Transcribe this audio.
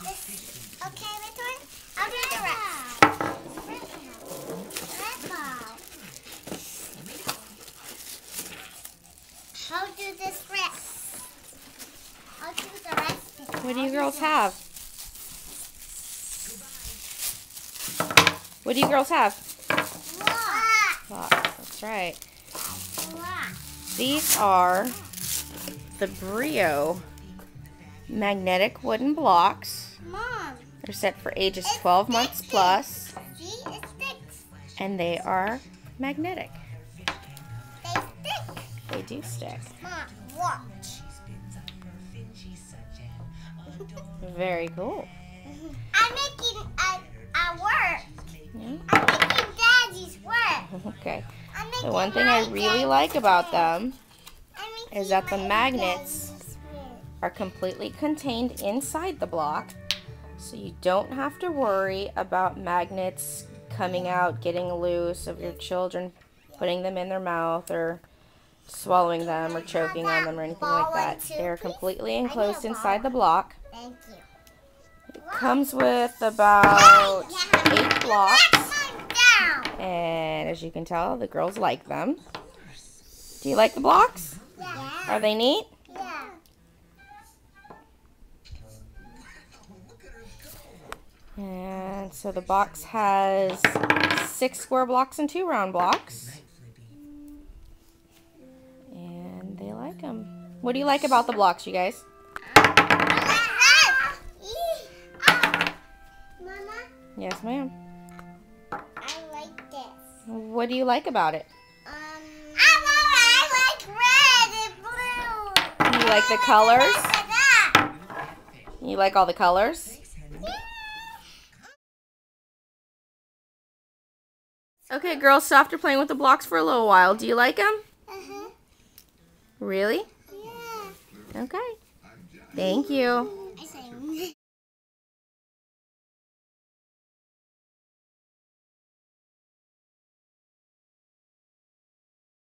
Okay, which one? I'll do the rest. Red ball. I'll do this rest. I'll do the rest. What do you girls have? What do you girls have? Blocks. That's right. These are the Brio magnetic wooden blocks. Mom. They're set for ages 12 months plus. See, it sticks. And they are magnetic. They stick. They do stick. Mom, watch. Very cool. I'm making a work. Yeah. I'm making Daddy's work. Okay. I'm making The one thing I really like about them I'm making is that the my magnets Daddy's work. are completely contained inside the block, so you don't have to worry about magnets coming out, getting loose, of your children putting them in their mouth or swallowing them or choking on them or anything like that. They're completely enclosed inside the block. Thank you. It comes with about 8 blocks, Down. and as you can tell, the girls like them. Do you like the blocks? Yeah. Are they neat? Yeah. And so the box has 6 square blocks and 2 round blocks. And they like them. What do you like about the blocks, you guys? Mama, Yes, ma'am. I like this. What do you like about it? I like red and blue. You like the colors? That. You like all the colors? Okay, girls, so after playing with the blocks for a little while, do you like them? Uh-huh. Really? Yeah. Okay. Thank you.